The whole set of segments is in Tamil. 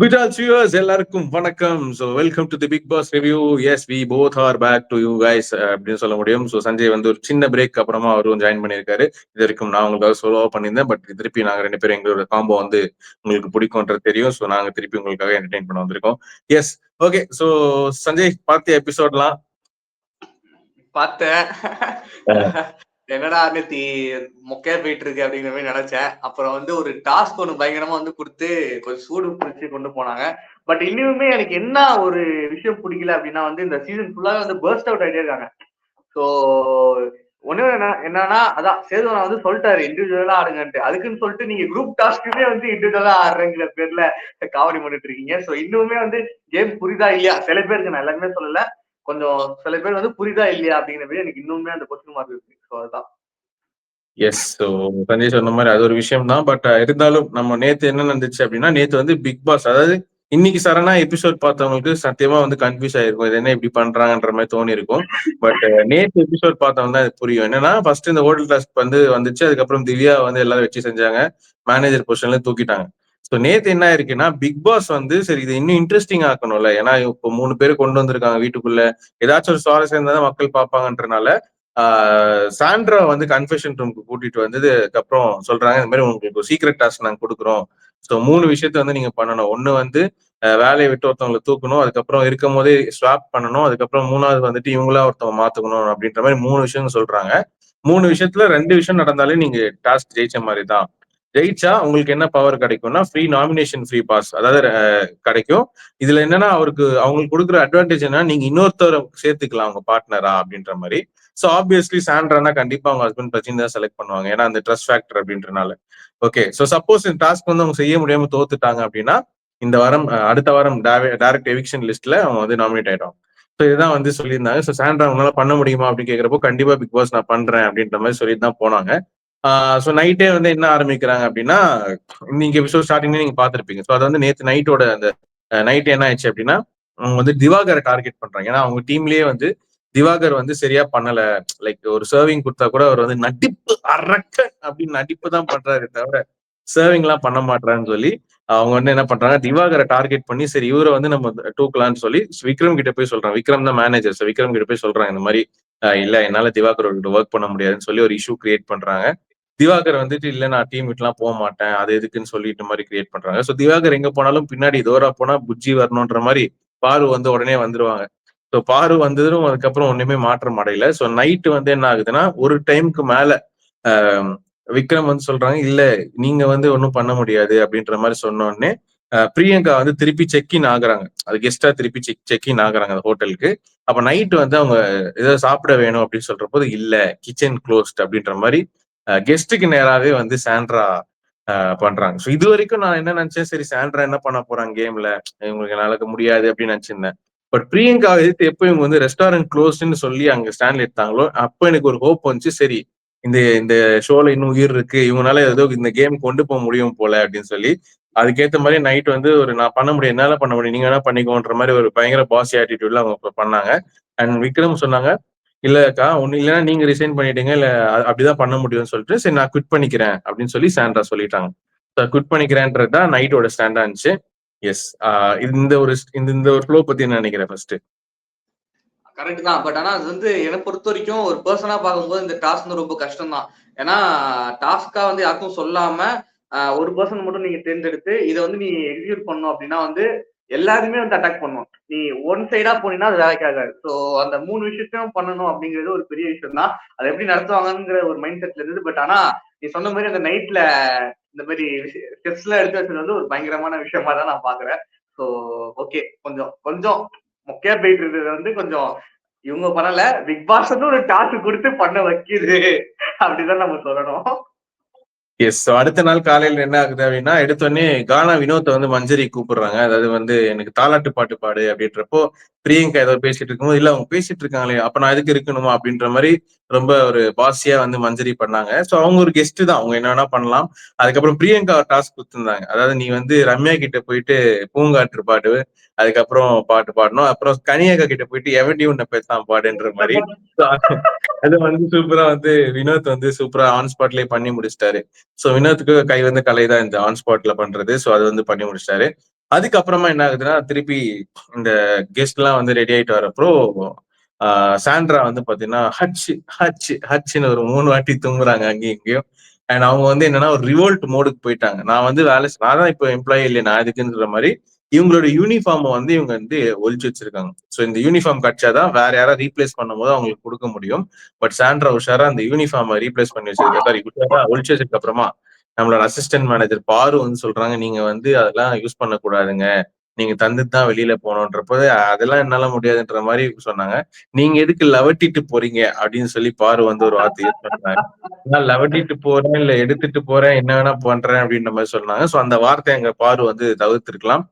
Vital viewers, எல்லாருக்கும் வணக்கம். So welcome to the Bigg Boss review. Yes we both are back to you guys அப்படின்னு சொல்ல முடியும். ஸோ சஞ்சய் வந்து ஒரு சின்ன பிரேக் அப்புறமா அவரும் ஜாயின் பண்ணியிருக்காரு. இது வரைக்கும் நான் உங்களுக்காக சோலோவா பண்ணியிருந்தேன். பட் திருப்பி நாங்கள் ரெண்டு பேரும் எங்களோட காம்போ வந்து உங்களுக்கு பிடிக்கும்ன்றது தெரியும். ஸோ நாங்கள் திருப்பி உங்களுக்காக என்டர்டைன் பண்ண வந்திருக்கோம். S, okay. ஸோ சஞ்சய், பார்த்த எபிசோட்லாம் பார்த்தேன். என்னடா நேத்தி மொக்கையா போயிட்டு இருக்கு அப்படிங்கிற மாதிரி நினைச்சேன். அப்புறம் வந்து ஒரு டாஸ்க் ஒண்ணு பயங்கரமா வந்து கொடுத்து கொஞ்சம் சூடு பிடிச்சு கொண்டு போனாங்க. பட் இன்னுமே எனக்கு என்ன ஒரு விஷயம் பிடிக்கல அப்படின்னா வந்து இந்த சீசன் ஃபுல்லாவே வந்து பர்ஸ்ட் அவுட் ஆயிட்டே இருக்காங்க. ஸோ ஒண்ணு என்னன்னா அதான் சேதுவனா வந்து சொல்லிட்டாரு இண்டிவிஜுவலா ஆடுங்கன்ட்டு. அதுக்குன்னு சொல்லிட்டு நீங்க குரூப் டாஸ்க்குமே வந்து இண்டிவிஜுவலா ஆடுறங்கிற பேர்ல காமெடி பண்ணிட்டு இருக்கீங்க. ஸோ இன்னுமே வந்து கேம் புரியுதா இல்லையா, சில பேருக்கு, நான் எல்லாருமே சொல்லல, கொஞ்சம் சில பேர் வந்து புரியுதா இல்லையா அப்படிங்கிற மாதிரி எனக்கு இன்னுமே அந்த கொஸ்டின் மார்க் இருக்கு. ஸோ அதுதான். எஸ். ஸோ சஞ்சய் சொன்ன மாதிரி அது ஒரு விஷயம் தான். பட் இருந்தாலும் நம்ம நேத்து என்ன நடந்துச்சு அப்படின்னா, நேத்து வந்து பிக் பாஸ், அதாவது இன்னைக்கு சரணா எபிசோட் பார்த்தவங்களுக்கு சத்தியமா வந்து கன்ஃபியூஸ் ஆயிருக்கும். இது என்ன இப்படி பண்றாங்கன்ற மாதிரி தோணி இருக்கும். பட் நேத்து எபிசோட் பார்த்தவங்க தான் இது புரியும். என்னன்னா, ஃபர்ஸ்ட் இந்த ஹோட்டல் டாஸ்க் வந்து வந்துச்சு. அதுக்கப்புறம் திவ்யா வந்து எல்லாரும் வச்சு செஞ்சாங்க. மேனேஜர் பொசிஷன்ல தூக்கிட்டாங்க. ஸோ நேத்து என்ன ஆயிருக்குன்னா, பிக் பாஸ் வந்து சரி இது இன்னும் இன்ட்ரெஸ்டிங் ஆக்கணும்ல. ஏன்னா இப்போ 3 பேர் கொண்டு வந்திருக்காங்க வீட்டுக்குள்ள. ஏதாச்சும் ஒரு சுவாரஸ்யம் இருந்தா தான் மக்கள் பார்ப்பாங்கன்றனால சாண்ட்ரா வந்து கன்ஃபெஷன் ரூமுக்கு கூட்டிட்டு வந்ததுக்கு அப்புறம் சொல்றாங்க, இந்த மாதிரி உங்களுக்கு சீக்ரெட் டாஸ்க் நாங்க கொடுக்குறோம். ஸோ 3 விஷயத்த வந்து நீங்க பண்ணணும். ஒண்ணு வந்து வேலையை விட்டு ஒருத்தவங்களை தூக்கணும், அதுக்கப்புறம் இருக்கும் போதே ஸ்வாப் பண்ணணும், அதுக்கப்புறம் 3வது வந்துட்டு இவங்களா ஒருத்தவங்க மாத்துக்கணும் அப்படின்ற மாதிரி 3 விஷயம் சொல்றாங்க. 3 விஷயத்துல 2 விஷயம் நடந்தாலே நீங்க டாஸ்க் ஜெயிச்ச மாதிரி தான். ஜெயிச்சா உங்களுக்கு என்ன பவர் கிடைக்கும்னா, ஃப்ரீ நாமினேஷன் ஃப்ரீ பாஸ், அதாவது கிடைக்கும். இதுல என்னன்னா அவங்களுக்கு கொடுக்குற அட்வான்டேஜ் என்ன, நீங்க இன்னொருத்தரை சேர்த்துக்கலாம் அவங்க பார்ட்னரா அப்படின்ற மாதிரி. ஸோ ஆப்வியஸ்லி சாண்ட்ரானா கண்டிப்பா அவங்க ஹஸ்பண்ட் பிரச்சனை தான் செலக்ட் பண்ணுவாங்க, ஏன்னா அந்த ட்ரஸ்ட் ஃபேக்டர் அப்படின்றனால. ஓகே, ஸோ சப்போஸ் இந்த டாஸ்க் வந்து அவங்க செய்ய முடியாம தோத்துட்டாங்க அப்படின்னா, இந்த வாரம் அடுத்த வாரம் டைரக்ட் எவிக்ஷன் லிஸ்ட்ல அவங்க வந்து நாமினேட் ஆயிடும். ஸோ இதுதான் வந்து சொல்லியிருந்தாங்க. ஸோ சாண்ட்ரா அவங்களால பண்ண முடியுமா அப்படின்னு கேட்கிறப்போ, கண்டிப்பா பிக் பாஸ் நான் பண்றேன் அப்படின்ற மாதிரி சொல்லிட்டு தான் போனாங்க. ஸோ நைட்டே வந்து என்ன ஆரம்பிக்கிறாங்க அப்படின்னா, நீங்க எபிசோட் ஸ்டார்டிங்ல நீங்க பார்த்திருப்பீங்க. ஸோ அது வந்து நேற்று நைட்டோட அந்த நைட் என்ன ஆயிடுச்சு அப்படின்னா, அவங்க வந்து திவாகரை டார்கெட் பண்றாங்க. ஏன்னா அவங்க டீம்லயே வந்து திவாகர் வந்து சரியா பண்ணல. லைக் ஒரு சர்விங் கொடுத்தா கூட அவர் வந்து நடிப்பு அரக்க அப்படின்னு நடிப்பு தான் பண்றாரு தவிர சர்விங் எல்லாம் பண்ண மாட்டான்னு சொல்லி அவங்க வந்து என்ன பண்றாங்க, திவாகரை டார்கெட் பண்ணி சரி இவரை வந்து நம்ம தூக்கலாம்னு சொல்லி விக்ரம் கிட்ட போய் சொல்றாங்க. விக்ரம் தான் மேனேஜர். விக்ரம் கிட்ட போய் சொல்றாங்க இந்த மாதிரி இல்ல என்னால திவாகர் ஒர்க் பண்ண முடியாதுன்னு சொல்லி ஒரு இஷ்யூ கிரியேட் பண்றாங்க. திவாகர் வந்துட்டு இல்ல நான் டீம் விட்டுலாம் போக மாட்டேன், அது எதுக்குன்னு சொல்லிட்டு மாதிரி கிரியேட் பண்றாங்க. ஸோ திவாகர் எங்க போனாலும் பின்னாடி தோரா போனா புஜ்ஜி வரணும்ன்ற மாதிரி பாரு வந்து உடனே வந்துருவாங்க. ஸோ பாரு வந்ததும் அதுக்கப்புறம் ஒண்ணுமே மாற்றம் அடையல. ஸோ நைட்டு வந்து என்ன ஆகுதுன்னா, ஒரு டைமுக்கு மேல விக்ரம் வந்து சொல்றாங்க இல்ல நீங்க வந்து ஒன்றும் பண்ண முடியாது அப்படின்ற மாதிரி சொன்ன உடனே பிரியங்கா வந்து திருப்பி செக்இன் ஆகுறாங்க. அது கெஸ்டா திருப்பி செக்இன் ஆகுறாங்க அந்த ஹோட்டலுக்கு. அப்ப நைட்டு வந்து அவங்க ஏதோ சாப்பிட வேணும் அப்படின்னு சொல்ற போது இல்ல கிச்சன் க்ளோஸ்ட் அப்படின்ற மாதிரி கெஸ்ட்டுக்கு நேராவே வந்து சாண்ட்ரா பண்றாங்க. ஸோ இது வரைக்கும் நான் என்ன நினைச்சேன், சரி சாண்ட்ரா என்ன பண்ண போறாங்க கேம்ல, இவங்களுக்கு நடக்க முடியாது அப்படின்னு நினைச்சிருந்தேன். பட் பிரியங்கா எதிர்த்து எப்போ இவங்க வந்து ரெஸ்டாரண்ட் க்ளோஸ்ன்னு சொல்லி அங்க ஸ்டாண்ட்ல எடுத்தாங்களோ அப்போ எனக்கு ஒரு ஹோப் வந்துச்சு. சரி இந்த இந்த ஷோல இன்னும் உயிர் இருக்கு, இவங்களால ஏதோ இந்த கேம் கொண்டு போக முடியும் போல அப்படின்னு சொல்லி அதுக்கேற்ற மாதிரி நைட் வந்து ஒரு நான் பண்ண முடியும், என்னால பண்ண முடியும், நீங்க வேணா பண்ணிக்கோன்ற மாதிரி ஒரு பயங்கர பாசி ஆட்டிடியூட்ல அவங்க பண்ணாங்க. அண்ட் விக்ரம் சொன்னாங்க இல்லக்கா ஒண்ணு இல்லைன்னா நீங்க ரிசைன் பண்ணிட்டீங்க, இல்ல அப்படிதான் பண்ண முடியும்னு சொல்லிட்டு சரி நான் குவிட் பண்ணிக்கிறேன் அப்படின்னு சொல்லி சாண்ட்ரா சொல்லிட்டாங்க. குவிட் பண்ணிக்கிறேன்றது தான் நைட்டோட ஸ்டாண்டா இருந்துச்சு. எஸ். இந்த ஒரு ஃப்ளோ பத்தி என்ன நினைக்கிறேன் ஃபர்ஸ்ட். கரெக்ட் தான். பட் ஆனா அது வந்து என்னை பொறுத்த வரைக்கும் ஒரு பர்சனா பார்க்கும்போது இந்த டாஸ்க் வந்து ரொம்ப கஷ்டம் தான். ஏன்னா டாஸ்கா வந்து யாருக்கும் சொல்லாம ஒரு பர்சன் மட்டும் நீங்க தேர்ந்தெடுத்து இதை வந்து நீ எக்ஸிக்யூட் பண்ணணும் அப்படின்னா வந்து எல்லாருமே வந்து அட்டாக் பண்ணும். நீ ஒன் சைடா போனீங்கன்னா அது வேலைக்கு ஆகாது. ஸோ அந்த 3 விஷயத்தையும் பண்ணணும் அப்படிங்கிறது ஒரு பெரிய விஷயம் தான். அதை எப்படி நடத்துவாங்கங்கிற ஒரு மைண்ட் செட்ல இருந்தது. பட் ஆனா நீ சொன்ன மாதிரி அந்த நைட்ல இந்த மாதிரி ஸ்டெப்ஸ் எல்லாம் எடுத்து வச்சது வந்து ஒரு பயங்கரமான விஷயமா தான் நான் பாக்குறேன். ஸோ ஓகே, கொஞ்சம் கொஞ்சம் மொக்கையா போயிட்டு இருந்தது வந்து கொஞ்சம் இவங்க பண்ணல, பிக் பாஸ் வந்து ஒரு டாஸ்க் கொடுத்து பண்ண வைக்குது அப்படிதான் நம்ம சொல்லணும். எஸ். அடுத்த நாள் காலையில என்ன ஆகுது அப்படின்னா, எடுத்தோடனே கானா வினோத்தை வந்து மஞ்சரி கூப்பிடுறாங்க. அதாவது வந்து எனக்கு தாலாட்டு பாட்டு பாடு அப்படின்றப்போ பிரியங்கா ஏதோ பேசிட்டு இருக்கும்போது இல்ல அவங்க பேசிட்டு இருக்காங்களே அப்ப நான் எதுக்கு இருக்கணுமா அப்படின்ற மாதிரி ரொம்ப ஒரு பாசியா வந்து மஞ்சரி பண்ணாங்க. ஸோ அவங்க ஒரு கெஸ்ட் தான், அவங்க என்ன வேணா பண்ணலாம். அதுக்கப்புறம் பிரியங்கா டாஸ்க் கொடுத்துருந்தாங்க. அதாவது நீ வந்து ரம்யா கிட்ட போயிட்டு பூங்காற்று பாடு, அதுக்கப்புறம் பாட்டு பாடணும், அப்புறம் கனியக்கா கிட்ட போயிட்டு எவடி உன்னை பேசாம பாடுன்ற மாதிரி. அது வந்து சூப்பரா வந்து வினோத் வந்து சூப்பரா ஆன் ஸ்பாட்லயே பண்ணி முடிச்சிட்டாரு. சோ வினோத்துக்கு கை வந்து கலைதான் இந்த ஆன் ஸ்பாட்ல பண்றது. சோ அது வந்து பண்ணி முடிச்சிட்டாரு. அதுக்கப்புறமா என்ன ஆகுதுன்னா திருப்பி இந்த கெஸ்ட் எல்லாம் வந்து ரெடி ஆயிட்டு வரப்போ சாண்ட்ரா வந்து பாத்தீங்கன்னா ஹச்சுன்னு ஒரு 3 வாட்டி தூங்குறாங்க அங்கேயும் இங்கேயும். அண்ட் அவங்க வந்து என்னன்னா ஒரு ரிவோல்ட் மோடுக்கு போயிட்டாங்க. நான் வந்து நான் தான் இப்போ எம்ப்ளாயி இல்லை நான் எதுக்குன்ற மாதிரி இவங்களோட யூனிஃபார்மை வந்து இவங்க வந்து ஒழிச்சு வச்சிருக்காங்க. ஸோ இந்த யூனிஃபார்ம் கிடைச்சாதான் வேற யாராவது ரீப்ளேஸ் பண்ணும்போது அவங்களுக்கு கொடுக்க முடியும். பட் சாண்ட்ரா உஷாரா அந்த யூனிஃபார்மை ரீப்ளேஸ் பண்ணி வச்சிருக்க சாரி உஷாரா ஒழிச்சு வச்சதுக்கு அப்புறமா நம்மளோட அசிஸ்டன்ட் மேனேஜர் பாரு வந்து சொல்றாங்க நீங்க வந்து அதெல்லாம் யூஸ் பண்ணக்கூடாதுங்க, நீங்க தந்துட்டு தான் வெளியில போகணுன்றப்போ அதெல்லாம் என்னால முடியாதுன்ற மாதிரி சொன்னாங்க. நீங்க எதுக்கு லவட்டிட்டு போறீங்க அப்படின்னு சொல்லி பாரு வந்து ஒரு வார்த்தை யூஸ் பண்றாங்க. நான் லவட்டிட்டு போறேன் இல்ல எடுத்துட்டு போறேன் என்ன வேணா பண்றேன் அப்படின்ற மாதிரி சொன்னாங்க. சோ அந்த வார்த்தை எங்க பாரு வந்து தவிர்த்திருக்கலாம்.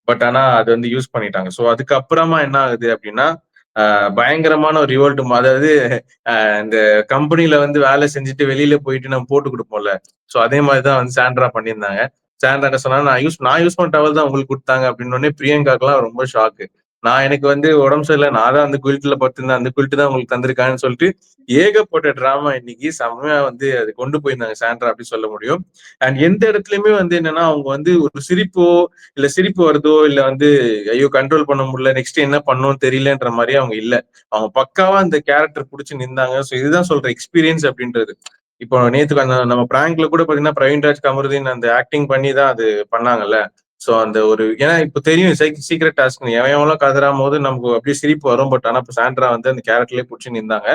பட் ஆனா அது வந்து யூஸ் பண்ணிட்டாங்க. சோ அதுக்கப்புறமா என்ன ஆகுது அப்படின்னா பயங்கரமான ஒரு ரிவோல்ட். அதாவது இந்த கம்பெனில வந்து வேலை செஞ்சுட்டு வெளியில போயிட்டு நம்ம போட்டு கொடுப்போம்ல. சோ அதே மாதிரிதான் வந்து சாண்ட்ரா பண்ணியிருந்தாங்க. சாண்ட்ரா என்ன சொன்னா நான் யூஸ் பண்ண டவல் தான் உங்களுக்கு கொடுத்தாங்க அப்படின்னு உடனே பிரியங்காக்கெல்லாம் ரொம்ப ஷாக்கு. எனக்கு வந்து உடம்பு சரியில்லை, நான் தான் அந்த குயில்ட்ல படுத்திருந்தேன், அந்த குயில்ட் தான் உங்களுக்கு தந்திருக்காங்கன்னு சொல்லிட்டு ஏகப்பட்ட டிராமா இன்னைக்கு செம்மையா வந்து அது கொண்டு போயிருந்தாங்க சாண்ட்ரா அப்படி சொல்ல முடியும். அண்ட் எந்த இடத்துலயுமே வந்து என்னன்னா அவங்க வந்து ஒரு சிரிப்போ இல்ல சிரிப்பு வருதோ இல்ல வந்து ஐயோ கண்ட்ரோல் பண்ண முடியல நெக்ஸ்ட் என்ன பண்ணணும்னு தெரியலன்ற மாதிரி அவங்க இல்ல. அவங்க பக்காவா அந்த கேரக்டர் புடிச்சு நின்றாங்க. ஸோ இதுதான் சொல்ற எக்ஸ்பீரியன்ஸ் அப்படின்றது. இப்போ நேத்துக்கு அந்த நம்ம பிராங்க்ல கூட பாத்தீங்கன்னா பிரவீன்ராஜ் கமருதீன் அந்த ஆக்டிங் பண்ணி தான் அது பண்ணாங்கல்ல. சோ அந்த ஒரு ஏன்னா இப்ப தெரியும் சீக்ரெட் டாஸ்க் எவன் கதறாம போது நமக்கு அப்படியே சிரிப்பு வரும். பட் ஆனா இப்ப சாண்ட்ரா வந்து அந்த கேரக்டர்லயே புடிச்சு நின்றாங்க.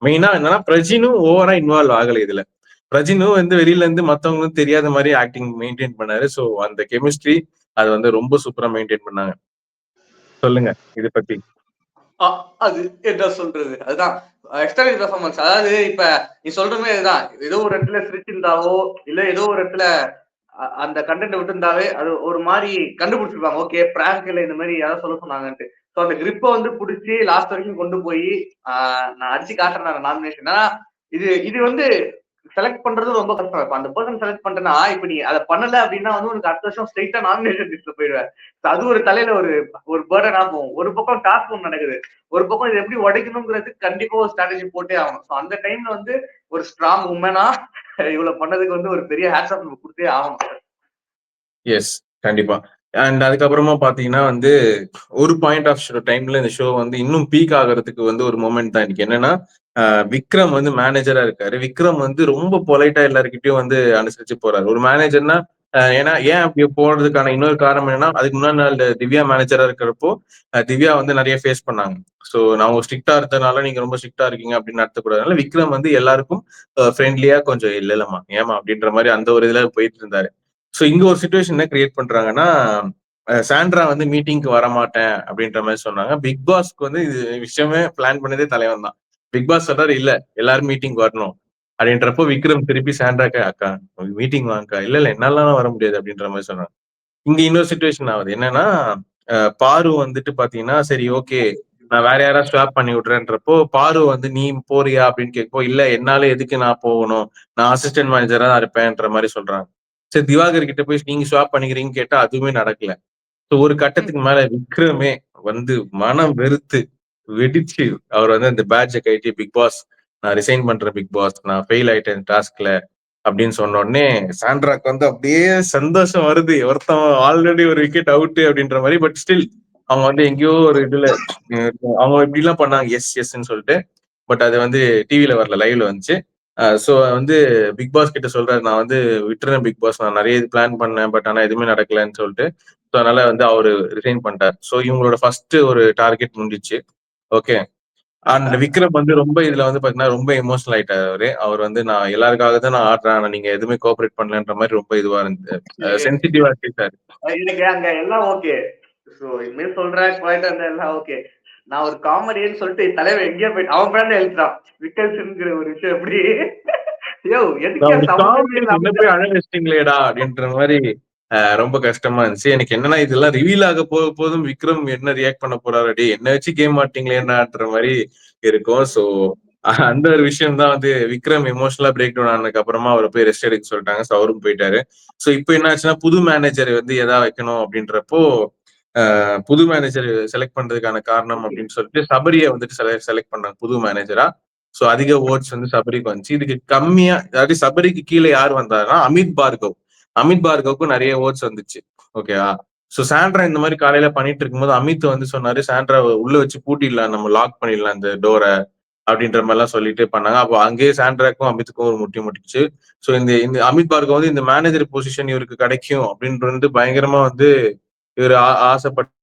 மெயினா என்னன்னா பிரஜினும் ஓவரா இன்வால்வ் ஆகல இதுல. பிரஜினும் வந்து வெளியில இருந்து மத்தவங்களுக்கு தெரியாத மாதிரி ஆக்டிங் மெயின்டைன் பண்ணாரு. சோ அந்த கெமிஸ்ட்ரி அது வந்து ரொம்ப சூப்பரா மெயின்டைன் பண்ணாங்க. சொல்லுங்க இத பத்தி. அது என்ன சொல்றது அதுதான் எக்ஸ்டர்னல் பெர்ஃபார்மன்ஸ். அதாவது இப்ப நீ சொல்ற மாதிரி இதுதான், ஏதோ ஒரு இடத்துல சிரிச்சிருந்தாவோ இல்ல ஏதோ ஒரு இடத்துல அந்த கண்டென்ட் விட்டுருந்தாவே அது ஒரு மாதிரி கண்டுபிடிச்சிருப்பாங்க. ஓகே பிராங்க் இல்ல இந்த மாதிரி யாராவது சொல்ல சொன்னாங்கன்ட்டு. ஸோ அந்த கிரிப்பை வந்து பிடிச்சி லாஸ்ட் வரைக்கும் கொண்டு போய் நான் அடிச்சு காட்டுறேன் நாமினேஷன். இது இது வந்து செலக்ட் பண்றது ரொம்ப கஷ்டம். இப்ப அந்த பர்சன் செலக்ட் பண்றேன்னா இப்ப நீ அதை பண்ணல அப்படின்னா வந்து உனக்கு அடுத்த வருஷம் ஸ்ட்ரெயிட்டா நாமினேஷன் லிஸ்ட்ல போயிடுவேன். அது ஒரு தலையில ஒரு ஒரு பேர்டன் ஆகும். ஒரு பக்கம் டாஸ்க் ஒன்று நடக்குது, ஒரு பக்கம் இது எப்படி உடைக்கணுங்கிறது கண்டிப்பா ஒரு ஸ்ட்ராட்டஜி போட்டே ஆகணும். ஸோ அந்த டைம்ல வந்து ஒரு ஸ்ட்ராங் உமனா இவ்வளவு பண்ணதுக்கு வந்து ஒரு பெரிய ஹேட்ஸ் ஆஃப் நம்ம கொடுத்தே ஆகணும். எஸ், கண்டிப்பா. அண்ட் அதுக்கப்புறமா பாத்தீங்கன்னா வந்து ஒரு பாயிண்ட் ஆஃப் டைம்ல இந்த ஷோ வந்து இன்னும் பீக் ஆகிறதுக்கு வந்து ஒரு மூமெண்ட் தான் இன்னைக்கு. என்னன்னா விக்ரம் வந்து மேனேஜரா இருக்காரு. விக்ரம் வந்து ரொம்ப பொலைட்டா எல்லாருக்கிட்டையும் வந்து அனுசரிச்சு போறாரு. ஒரு மேனேஜர்னா ஏன்னா ஏன் அப்படி போறதுக்கான இன்னொரு காரணம் என்னன்னா அதுக்கு முன்னாடி நாள் திவ்யா மேனேஜரா இருக்கிறப்போ திவ்யா வந்து நிறைய ஃபேஸ் பண்ணாங்க. ஸோ நான் ஸ்ட்ரிக்டா இருந்ததுனால நீங்க ரொம்ப ஸ்ட்ரிக்டா இருக்கீங்க அப்படின்னு நடத்தக்கூடாதுனால விக்ரம் வந்து எல்லாருக்கும் ஃப்ரெண்ட்லியா கொஞ்சம் இல்லம்மா ஏமா அப்படின்ற மாதிரி அந்த ஒரு இதுல போயிட்டு இருந்தாரு. ஸோ இங்க ஒரு சுச்சுவேஷன் என்ன கிரியேட் பண்றாங்கன்னா சாண்ட்ரா வந்து மீட்டிங்க்கு வரமாட்டேன் அப்படின்ற மாதிரி சொன்னாங்க. பிக் பாஸ்க்கு வந்து இது விஷயமே பிளான் பண்ணதே தலைவன் தான். பிக் பாஸ் சொல்றாரு இல்ல எல்லாரும் மீட்டிங் வரணும் அப்படின்றப்போ விக்ரம் திருப்பி சாண்ட்ராக்கா அக்கா மீட்டிங் வாங்கக்கா இல்ல இல்ல என்னாலாம் வர முடியாது அப்படின்ற மாதிரி சொன்னாங்க. இங்க இன்னொரு சுச்சுவேஷன் ஆகுது என்னன்னா பாரு வந்துட்டு பாத்தீங்கன்னா சரி ஓகே நான் வேற யாராவது ஸ்வாப் பண்ணி விட்றேன்றப்போ பாரு வந்து நீ போறியா அப்படின்னு கேட்போ இல்ல என்னால எதுக்கு நான் போகணும், நான் அசிஸ்டன்ட் மேனேஜரா தான் இருப்பேன்ற மாதிரி சொல்றாங்க. சரி திவாகர் கிட்ட போய் நீங்க ஸ்வாப் பண்ணிக்கிறீங்கன்னு கேட்டா அதுவுமே நடக்கல. ஒரு கட்டத்துக்கு மேல விக்ரமே வந்து மனம் வெறுத்து வெடிச்சு அவர் வந்து அந்த பேட்சை கழட்டி பிக் பாஸ் நான் ரிசைன் பண்றேன், பிக் பாஸ் நான் ஃபெயில் ஆயிட்டேன் டாஸ்க்ல அப்படின்னு சொன்ன உடனே சாண்ட்ராக்கு வந்து அப்படியே சந்தோஷம் வருது. ஒருத்தன் ஆல்ரெடி ஒரு விக்கெட் அவுட் அப்படின்ற மாதிரி. பட் ஸ்டில் அவங்க வந்து எங்கேயோ ஒரு இதுல அவங்க இப்படி எல்லாம் பண்ணாங்க எஸ் எஸ்ன்னு சொல்லிட்டு. பட் அது வந்து டிவில வரல, லைவ்ல வந்துச்சு. சோ வந்து பிக் பாஸ் கிட்ட சொல்றாரு நான் வந்து விட்டுறேன் பிக் பாஸ், நான் நிறைய பிளான் பண்ணேன் பட் ஆனா எதுவுமே நடக்கலன்னு சொல்லிட்டு. ஸோ அதனால வந்து அவரு ரிசைன் பண்ணிட்டார். ஸோ இவங்களோட ஃபர்ஸ்ட் ஒரு டார்கெட் முடிஞ்சிச்சு. ஓகே. அண்ட் விக்ரம் வந்து ரொம்ப இதுல வந்து பாத்தீங்கன்னா ரொம்ப எமோஷனல் ஆயிட்டாரு அவரு. அவர் வந்து நான் எல்லாருக்காக தான் நான் ஆடுறேன், ஆனா நீங்க எதுவுமே கோஆபரேட் பண்ணலன்ற மாதிரி ரொம்ப இதுவா இருந்து சென்சிட்டிவா கேட்டாரு. எனக்கு அங்க எல்லாம் ஓகே. சோ இனிமேல் சொல்றேன் போயிட்டு அந்த எல்லாம் ஓகே. நான் ஒரு காமெடின்னு சொல்லிட்டு தலைவன் எங்கேயோ போயிட்டு அவன் பிராண்ட் எழுதுறான் விக்கல்ஸ்ங்கிற ஒரு விஷயம் எப்படி யோ எதுக்கே சம்பந்தமே என்ன இல்லாம போய் அழ வச்சிட்டீங்களேடா அப்படின்ற மாதிரி ரொம்ப கஷ்டமா இருந்துச்சு. எனக்கு என்னன்னா இதெல்லாம் ரிவீல் ஆக போதும் விக்ரம் என்ன ரியாக்ட் பண்ண போறாரு, அடி என்ன வச்சு கேம் மாட்டீங்களேன்ற மாதிரி இருக்கும். சோ அந்த ஒரு விஷயம் தான் வந்து விக்ரம் எமோஷனலா பிரேக் டவுன் ஆனதுக்கு அப்புறமா அவரை போய் ரெஸ்ட் எடுக்க சொல்லிட்டாங்க. சோ அவரும் போயிட்டாரு. சோ இப்போ என்ன ஆச்சுன்னா புது மேனேஜர் வந்து எதா வைக்கணும் அப்படின்றப்போ புது மேனேஜர் செலக்ட் பண்றதுக்கான காரணம் அப்படின்னு சொல்லிட்டு சபரியை வந்துட்டு செலக்ட் பண்ணாங்க புது மேனேஜரா. சோ அதிக ஓட்ஸ் வந்து சபரிக்கு வந்துச்சு. இதுக்கு கம்மியா அதாவது சபரிக்கு கீழே யார் வந்தாருன்னா அமித் பார்கவ். அமித் பார்கவுக்கும் நிறைய ஓட்ஸ் வந்துச்சு. ஓகேவா. சோ சாண்ட்ரா இந்த மாதிரி காலையில பண்ணிட்டு இருக்கும்போது அமித் வந்து சொன்னாரு, சாண்ட்ரா உள்ள வச்சு பூட்டிடலாம், நம்ம லாக் பண்ணிடலாம் இந்த டோரை அப்படின்ற மாதிரி எல்லாம் சொல்லிட்டு பண்ணாங்க. அப்போ அங்கேயே சாண்ட்ராக்கும் அமித்துக்கும் ஒரு முட்டி முட்டிச்சு. சோ இந்த இந்த அமித் பார்கவ் வந்து இந்த மேனேஜர் பொசிஷன் இவருக்கு கிடைக்கும் அப்படின்றது வந்து பயங்கரமா வந்து இவர் ஆசைப்பட்டு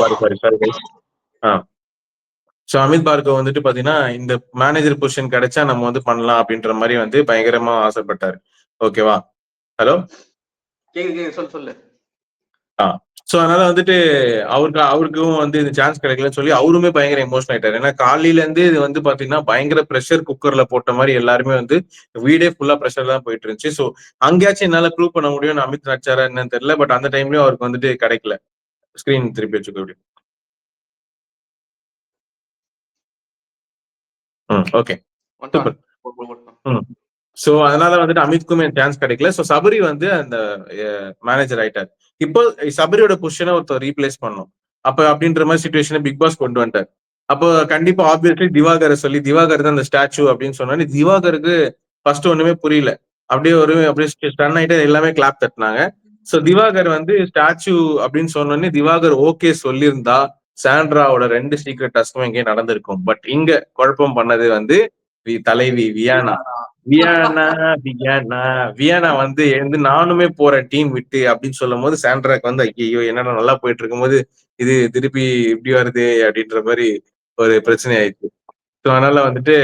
sorry sorry sorry guys. So Amit Bhargav வந்துட்டு பாத்தீங்கன்னா இந்த மேனேஜர் பொசிஷன் கிடைச்சா நம்ம வந்து பண்ணலாம் அப்படின்ற மாதிரி வந்து பயங்கரமா ஆசைப்பட்டாரு. ஓகேவா? ஹலோ, கேக்குது சொல்லு சொல்லு. சோ அதனால வந்துட்டு அவருக்கும் வந்து இந்த சான்ஸ் கிடைக்கலன்னு சொல்லி அவருமே பயங்கர எமோஷனல் ஆயிட்டாரு. ஏன்னா காலையில இருந்து இது வந்து பாத்தீங்கன்னா பயங்கர ப்ரெஷர் குக்கர்ல போட்ட மாதிரி எல்லாருமே வந்து வீடே ஃபுல்லா ப்ரெஷர் தான் போயிட்டு இருந்துச்சு. சோ அங்கேயாச்சும் என்னால ப்ரூவ் பண்ண முடியும்னு அமித் நடிச்சாரா என்னன்னு தெரியல. பட் அந்த டைம்லயும் அவருக்கு வந்துட்டு கிடைக்கல. ஸ்கிரீன் திருப்பி வச்சுக்கோ அப்படி. Okay, super. சோ அதனால வந்துட்டு அமித்க்குமே சான்ஸ் கிடைக்கல. சோ சபரி வந்து அந்த மேனேஜர் ஆயிட்டார். இப்போ சபரியோட பொசிஷனை ஒருத்தர் ரீப்ளேஸ் பண்ணும். அப்ப அப்படின்ற மாதிரி சுச்சுவேஷனை பிக் பாஸ் கொண்டு வந்துட்டார். அப்போ கண்டிப்பா ஆப்வியஸ்லி திவாகரை சொல்லி திவாகர் தான் அந்த ஸ்டாச்சு அப்படின்னு சொன்னா திவாகருக்கு ஃபர்ஸ்ட் ஒண்ணுமே புரியல. அப்படியே ஸ்டன் ஆயிட்டு எல்லாமே கிளாப் தட்டினாங்க. சோ திவாகர் வந்து ஸ்டாச்சு அப்படின்னு சொன்னோடனே திவாகர் ஓகே சொல்லியிருந்தா சாண்ட்ராவோட 2 சீக்ரெட் டாஸ்க்கும் இங்கே நடந்திருக்கும். பட் இங்க குழப்பம் பண்ணது வந்து தலைவி வியானா. வியானா வியானா வியானா வந்து எழுந்து நானுமே போறேன் டீம் விட்டு அப்படின்னு சொல்லும் போது சாண்ட்ராக்கு வந்து ஐயோ என்னடா நல்லா போயிட்டு இருக்கும்போது இது திருப்பி இப்படி வருது அப்படின்ற மாதிரி ஒரு பிரச்சனை ஆயிடுச்சு. ஸோ அதனால வந்துட்டு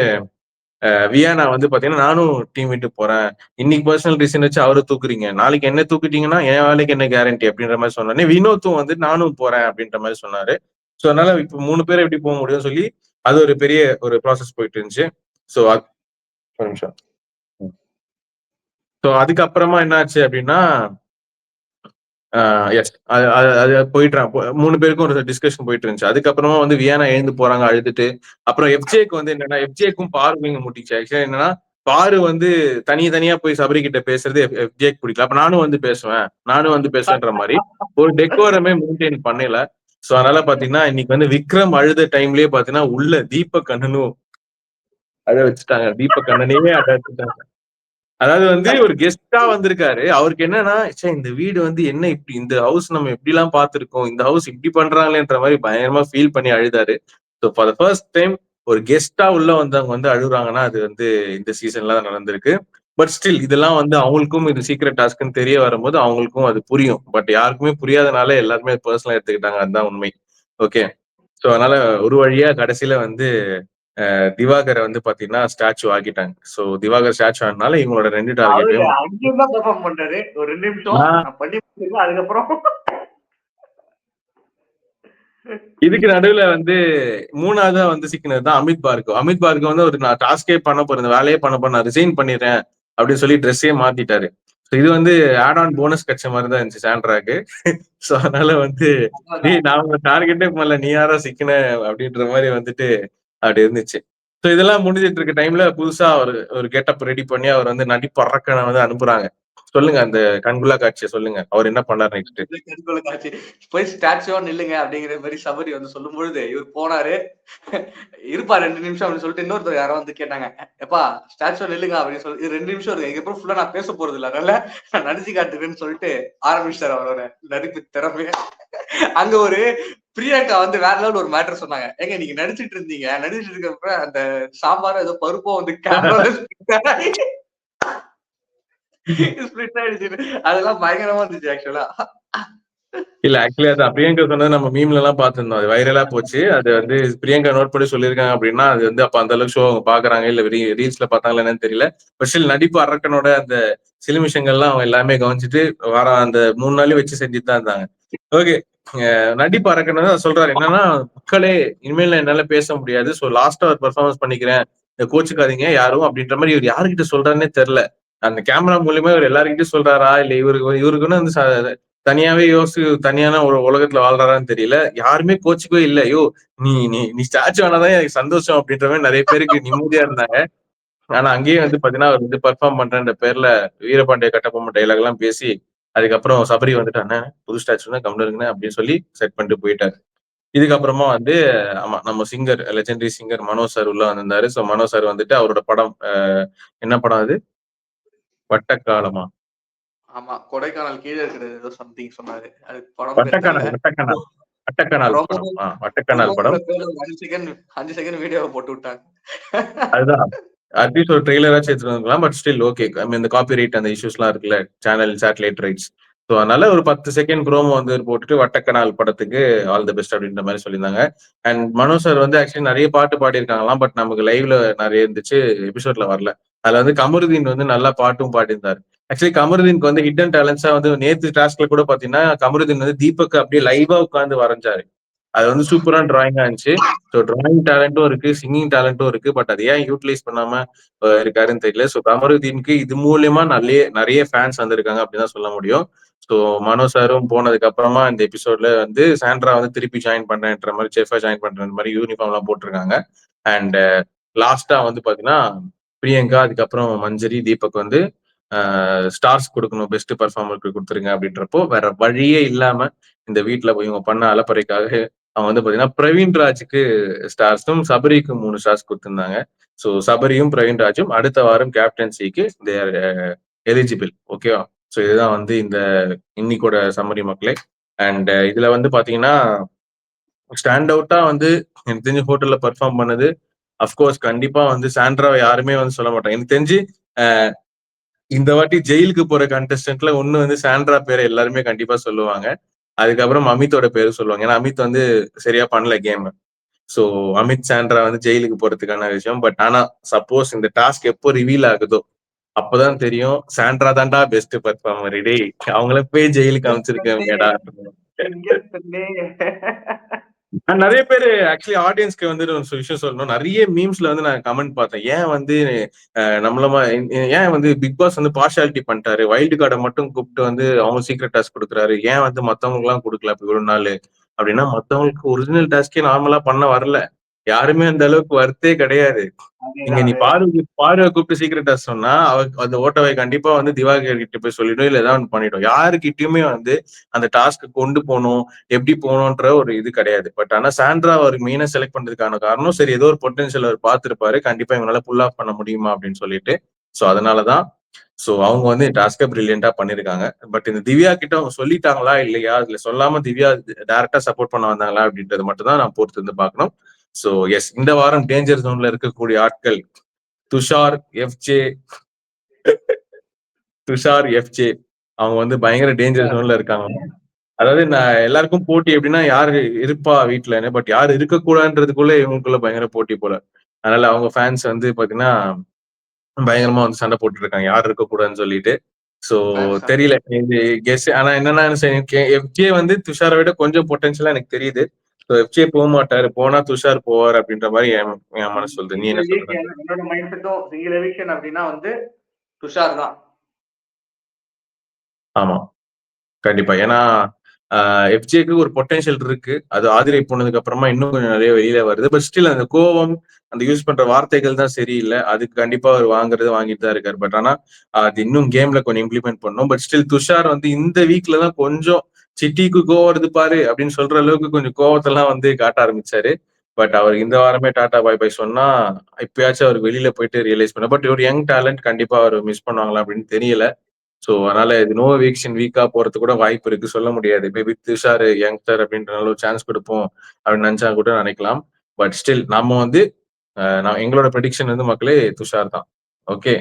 வியானா வந்து பாத்தீங்கன்னா நானும் டீம் விட்டு போறேன். இன்னைக்கு பர்சனல் ரீசன் வச்சு அவரை தூக்குறீங்க, நாளைக்கு என்ன தூக்கிட்டீங்கன்னா என் வேலைக்கு என்ன கேரண்டி அப்படின்ற மாதிரி சொன்னோன்னே வினோத்தும் வந்து நானும் போறேன் அப்படின்ற மாதிரி சொன்னாரு. ஸோ அதனால இப்ப 3 பேர் எப்படி போக முடியும்னு சொல்லி அது ஒரு பெரிய ஒரு ப்ராசஸ் போயிட்டு இருந்துச்சு. ஸோ ஒரு நிமிஷம். ஸோ அதுக்கப்புறமா என்ன ஆச்சு அப்படின்னா எஸ் அது போயிட்டு 3 பேருக்கும் ஒரு டிஸ்கஷன் போயிட்டு இருந்துச்சு. அதுக்கப்புறமா வந்து வியானா எழுந்து போறாங்க அழுதுட்டு. அப்புறம் எஃப்ஜேக்கு வந்து என்னன்னா எஃப்ஜேக்கும் பாருக்கும் முட்டிச்சு. ஆக்சுவலா என்னன்னா பாரு வந்து தனியா போய் சபரி கிட்ட பேசுறது எஃப்ஜேக்கு பிடிக்கல. அப்ப நானும் வந்து பேசுவேன்ற மாதிரி ஒரு டெக்கோரமே மெயின்டைன் பண்ணல. சோ அதனால பாத்தீங்கன்னா இன்னைக்கு வந்து விக்ரம் அழுத டைம்லயே பாத்தீங்கன்னா உள்ள தீபக் கண்ணனும் அழ வச்சுட்டாங்க. தீபக் கண்ணனையே அழ வச்சுட்டாங்க. அதாவது வந்து ஒரு கெஸ்டா வந்திருக்காரு. அவருக்கு என்னன்னா இந்த வீடு வந்து என்ன இப்படி இந்த ஹவுஸ் நம்ம எப்படி எல்லாம் பார்த்திருக்கோம், இந்த ஹவுஸ் இப்படி பண்றாங்களேன்ற மாதிரி பயங்கரமா ஃபீல் பண்ணி அழுதாரு. So for the first time ஒரு கெஸ்டா உள்ள வந்தவங்க வந்து அழுகுறாங்கன்னா அது வந்து இந்த சீசன்ல தான் நடந்திருக்கு. பட் ஸ்டில் இதெல்லாம் வந்து அவங்களுக்கும் இது சீக்ரெட் டாஸ்க்னு தெரிய வரும்போது அவங்களுக்கும் அது புரியும். பட் யாருக்குமே புரியாதனால எல்லாருமே பர்சனலா எடுத்துக்கிட்டாங்க. அதுதான் உண்மை. ஓகே. சோ அதனால ஒரு வழியா கடைசியில வந்து திவாகரை வந்து பாத்தீங்கன்னா ஸ்டாச்சு ஆக்கிட்டாங்க. சோ திவாகர் ஸ்டாச்சு ஆனால இவங்களோட 2 அவரு டார்கெட்டையும் அங்கேயும் தான் பெர்ஃபார்ம் பண்றாரு. ஒரு 2 நிமிஷம் நான் நான் பண்ணி முடிச்சிருக்கேன். அதுக்கப்புறம் இதுக்கு நடுவுல வந்து 3வதா வந்து சிக்கினது தான் அமித் பார்கவ். அமித் பார்கவ் வந்து ஒரு நான் டாஸ்கே பண்ண போறேன், வேலையே பண்ண போறேன், நான் ரிசைன் பண்ணிடுறேன் அப்படின்னு சொல்லி ட்ரெஸ்ஸே மாத்திட்டாரு. இது வந்து ஆட் ஆன் போனஸ் கிடைச்ச மாதிரி தான் இருந்துச்சு சாண்ட்ராக்கு. சோ அதனால வந்து நான் உங்க டார்கெட்டே பண்ணல, நீ யாரா சிக்கின அப்படின்ற மாதிரி வந்துட்டு அப்படி இருந்துச்சு. சோ இதெல்லாம் முடிஞ்சிட்டு இருக்க டைம்ல புதுசா ஒரு கெட்டப் ரெடி பண்ணி அவர் வந்து நடிப்பு அரக்கனை வந்து அனுப்புறாங்க. சொல்லுங்க அந்த கண்குள்ளா காட்சியை சொல்லுங்க. அவர் என்ன பண்ணாரு நெக்ஸ்ட்? கண்கொள்ளை காட்சி. போய் ஸ்டாச்சுவா நில்லுங்க அப்படிங்கிற மாதிரி சபரி வந்து சொல்லும் பொழுது இவர் போனாரு. இருப்பா 2 நிமிஷம் அப்படின்னு சொல்லிட்டு இன்னொருத்தர் யாரோ வந்து கேட்டாங்க. எப்பா ஸ்டாச்சுவா நில்லுங்க அப்படின்னு சொல்லி 2 நிமிஷம் இருக்கு. இதுக்கப்புறம் ஃபுல்லா நான் பேச போறது இல்ல. அதனால நான் நடிச்சு காட்டுறேன்னு சொல்லிட்டு ஆரம்பிச்சிட்டாரு அவரோட நடிப்பு திறமைய. அங்க ஒரு பிரியங்கா வந்து வேற லெவல் ஒரு மேட்டர் சொன்னாங்க. ஏங்க நீங்க நடிச்சிட்டு இருந்தீங்க. நடிச்சிட்டு இருக்கப்ப அந்த சாம்பார் ஏதோ பருப்போ வந்து கேமரால ஸ்பிளிட் ஆயிடுச்சு. அதெல்லாம் பயங்கரமா இருந்துச்சு ஆக்சுவலா. இல்ல ஆக்சுவலி அது பிரியங்கா சொன்னது நம்ம மீம்ல எல்லாம் பார்த்திருந்தோம். அது வைரலா போச்சு. அது வந்து பிரியங்கா நோட் பண்ணி சொல்லியிருக்காங்க அப்படின்னா அது வந்து அப்ப அந்த அளவுக்கு ஷோ அவங்க பாக்குறாங்க இல்ல ரீல்ஸ்ல பார்த்தாங்களா என்னன்னு தெரியல. ஸ்பெஷல் நடிப்பு அரக்கனோட அந்த சிலுமிஷங்கள்லாம் அவங்க எல்லாமே கவனிச்சுட்டு வர அந்த 3 நாளையும் வச்சு செஞ்சுட்டு தான் இருந்தாங்க. ஓகே. நடிப்பு அரக்கன் வந்து சொல்றாரு என்னன்னா மக்களே இனிமேல் என்னால பேச முடியாது. சோ லாஸ்டா ஒரு பெர்ஃபார்மன்ஸ் பண்ணிக்கிறேன். கோச்சுக்காதீங்க யாரும் அப்படின்ற மாதிரி இவர் யாருக்கிட்ட சொல்றாருன்னே தெரியல. அந்த கேமரா மூலியமா இவர் எல்லாருக்கிட்டையும் சொல்றாரா இல்ல இவருக்குன்னு வந்து தனியாவே தனியான ஒரு உலகத்துல வாழ்றாரான்னு தெரியல. யாருமே கோச்சுக்கவே இல்ல. ஐயோ நீ நீ நீ ஸ்டாச்சு ஆனாதான் எனக்கு சந்தோஷம் அப்படின்ற மாதிரி நிறைய பேருக்கு நிம்மதியா இருந்தாங்க. ஆனா அங்கேயே வந்து பாத்தீங்கன்னா அவர் வந்து பெர்ஃபார்ம் பண்றேன்ற பேர்ல வீரபாண்டிய கட்டபொம்மன் டைலாக் எல்லாம் பேசி அதுக்கப்புறம் சபரி வந்துட்டு அண்ணன் புது ஸ்டாச்சு தான் கம்முனு இருங்கண்ணே அப்படின்னு சொல்லி செட் பண்ணிட்டு போயிட்டாரு. இதுக்கப்புறமா வந்து ஆமா நம்ம சிங்கர் லெஜெண்டரி சிங்கர் மனோ சார் உள்ள வந்திருந்தாரு. ஸோ மனோ சார் வந்துட்டு அவரோட படம் என்ன படம் அது? வட்டக்காலமா? ஆமா. கொடைக்கானல் கீழ இருக்கிறது ஏதோ சம்திங் சொன்னாரு. அது படம் பேர் தெர்ல. வட்டக்கானல் வட்டக்கானல் வட்டக்கானல் படம். ப்ரொமோங்கிற வட்டக்கானல் ப்ரொமோங்கிற படம். பேர்ல ஒரு 5 செகண்ட் வீடியோவ போட்டு விட்டாங்க. அதுதான். அட்லீஸ்ட் ஒரு ட்ரெய்லராச்சும் எடுத்துட்டு வந்துருக்கலாம். But still okay. I mean இந்த காப்பிரைட் அந்த இஷ்யூஸ்லாம் இருக்குல்ல. Channel, satellite rights. ஸோ அதனால ஒரு 10 செகண்ட் ப்ரோமோ வந்து போட்டுட்டு வட்டக்கனால் படத்துக்கு ஆல் தி பெஸ்ட் அப்படின்ற மாரி சொல்லியிருந்தாங்க. அண்ட் மனோ சார் வந்து ஆக்சுவலி நெறைய பாட்டு பாடியிருக்காங்களாம். பட் நமக்கு லைவ்ல நெறைய இருந்துச்சு. எபிசோட்ல வரல. அதுல வந்து கமருதீன் வந்து நல்லா பாட்டும் பாடியிருந்தாரு. ஆக்சுவலி கமருதீனுக்கு வந்து ஹிடன் டேலண்ட்ஸா வந்து நேத்து டாஸ்க்ல கூட பாத்தீங்கன்னா, கமருதீன் வந்து தீபக் அப்படியே லைவா உட்கார்ந்து வரைஞ்சாரு. அது வந்து சூப்பரான டிராயிங்கா இருந்துச்சு. ஸோ டிராயிங் டேலண்ட்டும் இருக்கு, சிங்கிங் டேலண்ட்டும் இருக்கு. பட் அத ஏன் யூட்டிலைஸ் பண்ணாம இருக்காருன்னு தெரியல. ஸோ கமருதீனுக்கு இது மூலியமா நெறைய ஃபேன்ஸ் வந்திருக்காங்க அப்படின்னு தான் சொல்ல முடியும். ஸோ மனோ சாரும் போனதுக்கு அப்புறமா இந்த எபிசோட்ல வந்து சாண்ட்ரா வந்து திருப்பி ஜாயின் பண்றேன்ற மாரி செஃப்பா ஜாயின் பண்ற மாரி யூனிஃபார்ம்லாம் போட்டிருக்காங்க. அண்ட் லாஸ்ட்டா வந்து பாத்தீங்கன்னா, பிரியங்கா அதுக்கப்புறம் மஞ்சரி, தீபக் வந்து ஸ்டார்ஸ் குடுக்கணும். பெஸ்ட் பெர்ஃபார்மருக்கு குடுத்துருங்க அப்படின்றப்போ, வேற வழியே இல்லாம இந்த வீட்ல போய் இவங்க பண்ண அலப்பறைக்காக அவங்க வந்து பாத்தீங்கன்னா, பிரவீன் ராஜ்க்கு ஸ்டார்ஸும், சபரிக்கு 3 ஸ்டார்ஸ் குடுத்திருந்தாங்க. ஸோ சபரியும், பிரவீன் ராஜும் அடுத்த வாரம் கேப்டன்சிக்கு தே ஆர் எலிஜிபிள். ஓகேவா? ஸோ இதுதான் வந்து இந்த இன்னைக்கோட சம்மரி மக்களே. அண்ட் இதுல வந்து பாத்தீங்கன்னா, ஸ்டாண்ட் அவுட்டா வந்து எனக்கு தெரிஞ்சு ஹோட்டல்ல பெர்ஃபார்ம் பண்ணது, அஃப்கோர்ஸ் கண்டிப்பா வந்து சாண்ட்ராவ யாருமே வந்து சொல்ல மாட்டாங்க. எனக்கு தெரிஞ்சு இந்த வாட்டி ஜெயிலுக்கு போற கண்டஸ்டன்ட்ல ஒண்ணு வந்து சாண்ட்ரா பேரை எல்லாருமே கண்டிப்பா சொல்லுவாங்க. அதுக்கப்புறம் அமித்தோட பேரு சொல்லுவாங்க. ஏன்னா அமித் வந்து சரியா பண்ணல கேம். சோ அமித் சாண்ட்ரா வந்து ஜெயிலுக்கு போறதுக்கான விஷயம். பட் ஆனா சப்போஸ் இந்த டாஸ்க் எப்போ ரிவீல் ஆகுதோ அப்பதான் தெரியும் சாண்ட்ரா தான்டா பெஸ்ட் பெர்ஃபார்மர். டேய் அவங்கள போய் ஜெயிலுக்கு சிங்கப்பெண்ணே, அமைச்சிருக்கேன்டா. சிங்கப்பெண்ணே. நெறைய பேரு ஆக்சுவலி ஆடியன்ஸ்க்கு வந்து ஒரு விஷயம் சொல்லணும். நெறைய மீம்ஸ்ல வந்து நான் கமெண்ட் பார்த்தேன். ஏன் வந்து நம்மள ஏன் வந்து பிக் பாஸ் வந்து பார்ஷியாலிட்டி பண்ணிட்டாரு. வைல்டு கார்ட மட்டும் கூப்பிட்டு வந்து அவங்க சீக்ரெட் டாஸ்க் குடுக்குறாரு. ஏன் வந்து மத்தவங்களுக்கு எல்லாம் குடுக்கல அப்படி ஒரு நாளு அப்படின்னா மத்தவங்களுக்கு ஒரிஜினல் டாஸ்கே நார்மலா பண்ண வரல. யாருமே அந்த அளவுக்கு வொர்த்தே கிடையாது. நீங்க அதேதான், நீ அதேதான். பாருவ கூப்பிட்டு சீக்ரெட்டா சொன்னா, அந்த ஓட்டவை கண்டிப்பா வந்து திவாகர் கிட்ட போய் சொல்லிடும். இல்ல ஏதாவது ஒண்ணு பண்ணிடும். யாருகிட்டயுமே வந்து அந்த டாஸ்க் கொண்டு போணும், எப்படி போகணும்ன்ற ஒரு இது கிடையாது. பட் ஆனா சாண்ட்ரா அவருக்கு மெயினா செலக்ட் பண்றதுக்கான காரணம், சரி ஏதோ ஒரு பொட்டன்ஷியல் அவர் பார்த்திருப்பாரு. கண்டிப்பா இவங்களால புல் ஆஃப் பண்ண முடியுமா அப்படின்னு சொல்லிட்டு. சோ அதனாலதான் சோ அவங்க வந்து டாஸ்க பிரில்லியண்டா பண்ணிருக்காங்க. பட் இந்த திவ்யா கிட்ட அவங்க சொல்லிட்டாங்களா இல்லையா? அதுல சொல்லாம திவ்யா டைரக்டா சப்போர்ட் பண்ண வந்தாங்களா அப்படின்றது மட்டும் தான் நான் பொறுத்து இருந்து பார்க்கணும். சோ எஸ் இந்த வாரம் டேஞ்சர் ஜோன்ல இருக்கக்கூடிய ஆட்கள் துஷார், எஃப்ஜே, துஷார், எஃப்ஜே அவங்க வந்து பயங்கர டேஞ்சர் ஜோன்ல இருக்காங்க. அதாவது நான் எல்லாருக்கும் போட்டி எப்படின்னா யாரு இருப்பா வீட்டுலன்னு, பட் யாரு இருக்கக்கூடாதுன்றதுக்குள்ள இவங்களுக்குள்ள பயங்கர போட்டி போல. அதனால அவங்க ஃபேன்ஸ் வந்து பாத்தீங்கன்னா பயங்கரமா வந்து சண்டை போட்டுட்டு இருக்காங்க. யார் இருக்கக்கூடாதுன்னு சொல்லிட்டு. சோ ஃபேன்ஸ் சண்டை. தெரியல. இது கெஸ் ஆனா என்னன்னா எஃப்ஜே வந்து துஷாரை விட கொஞ்சம் பொட்டன்ஷியலா எனக்கு தெரியுது. ஸோ எஃப்ஜே போக மாட்டாரு. போனா துஷார் போவார் அப்படின்ற மாதிரி என் மனசு சொல்லுது. நீ என்ன சிங்கிள் வீக் சொல்ற? என்னோட மைண்ட் செட்டும் சிங்கிள் எவிக்ஷன் அப்படின்னா வந்து துஷார் தான். ஆமா. கண்டிப்பா. ஏன்னா, எஃப்ஜேக்கு ஒரு பொட்டன்ஷியல் இருக்கு. அது ஆதிரை போனதுக்கு அப்புறமா இன்னும் கொஞ்சம் நெறைய வெளியில வருது. பட் ஸ்டில் அந்த கோவம், அந்த யூஸ் பண்ற வார்த்தைகள் தான் சரியில்ல. அதுக்கு கண்டிப்பா அவர் வாங்குறது வாங்கிட்டு தான் இருக்காரு. பட் ஆனா, அது இன்னும் கேம்ல கொஞ்சம் இம்ப்ளிமெண்ட் பண்ணணும். பட் ஸ்டில் துஷார் வந்து இந்த வீக்ல தான் கொஞ்சம் சிட்டிக்கு கோவம் வருது பாரு அப்படின்னு சொல்ற அளவுக்கு கொஞ்சம் கோவத்தெல்லாம் வந்து காட்ட ஆரம்பிச்சாரு. பட் அவர் இந்த வாரமே டாடா பாய் பாய் சொன்னா, இப்பயாச்சும் அவர் வெளியில போயிட்டு ரியலைஸ் பண்ண பட் ஒரு யங் டேலண்ட் கண்டிப்பா அவர் மிஸ் பண்ணுவாங்களா அப்படின்னு தெரியல. சோ அதனால இது நோ எவிக்ஷன் வீக்கா போறதுக்கு கூட வாய்ப்பு இருக்கு. சொல்ல முடியாது. மேபி துஷார் யங்ஸ்டர் அப்படின்றனால ஒரு சான்ஸ் குடுப்போம் அப்படின்னு நினைச்சா கூட நினைக்கலாம். பட் ஸ்டில் நம்ம வந்து நான் எங்களோட ப்ரெடிக்ஷன் வந்து மக்களே துஷார் தான். Okay,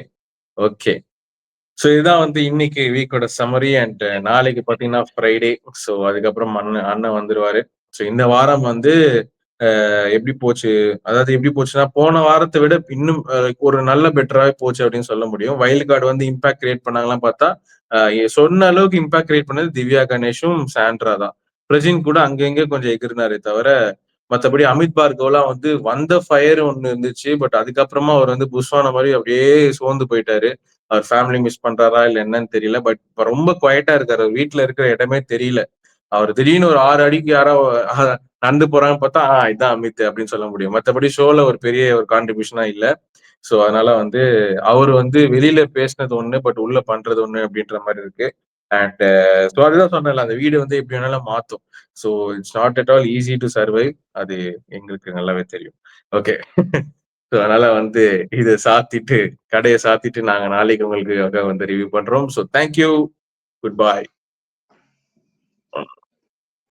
okay. சோ இதுதான் வந்து இன்னைக்கு வீக்கோட சம்மரி அண்ட் நாளைக்கு பாத்தீங்கன்னா ஃப்ரைடே. சோ அதுக்கப்புறம் அண்ணன் அண்ணன் வந்துருவாரு. சோ இந்த வாரம் வந்து எப்படி போச்சு? அதாவது எப்படி போச்சுன்னா, போன வாரத்த விட இன்னும் ஒரு நல்ல பெட்டராவே போச்சு அப்படின்னு சொல்ல முடியும். வைல்ட் கார்டு வந்து இம்பாக்ட் கிரியேட் பண்ணாங்களான்னு பார்த்தா, சொன்ன அளவுக்கு இம்பாக்ட் கிரியேட் பண்ணது திவ்யா கணேஷும், சாண்ட்ரா தான். பிரஜின் கூட அங்க இங்க கொஞ்சம் எகிறினாரே தவிர, மத்தபடி அமித் பார்கவ்லாம் வந்து வந்த ஃபயர் ஒண்ணு இருந்துச்சு. பட் அதுக்கப்புறமா அவர் வந்து புஸ்வான மாரி அப்படியே சோர்ந்து போயிட்டாரு. அவர் ஃபேமிலி மிஸ் பண்றாரா இல்ல என்னன்னு தெரியல. பட் இப்ப ரொம்ப குவைட்டா இருக்காரு. அவர் வீட்ல இருக்கிற இடமே தெரியல. அவர் திடீர்னு ஒரு 6 அடிக்கு யாரோ நடந்து போறாங்கன்னு பார்த்தா, இதான் அமித் அப்படின்னு சொல்ல முடியும். மத்தபடி ஷோல ஒரு பெரிய ஒரு கான்ட்ரிபியூஷனா இல்ல. சோ அதனால வந்து அவரு வந்து வெளியில பேசினது ஒண்ணு, பட் உள்ள பண்றது ஒண்ணு அப்படின்ற மாரி இருக்கு. அண்ட் ஸோ அதுதான் சொன்னேன்ல, அந்த வீடு வந்து எப்படி வேணாலும் மாத்தும். So it's not at all easy to survive. அது எங்களுக்கு நல்லாவே தெரியும். ஓகே. ஸோ அதனால வந்து இத சாத்திட்டு, கடைய சாத்திட்டு நாங்க நாளைக்கு உங்களுக்காக வந்து ரிவ்யூ பண்றோம். So thank you. Good bye.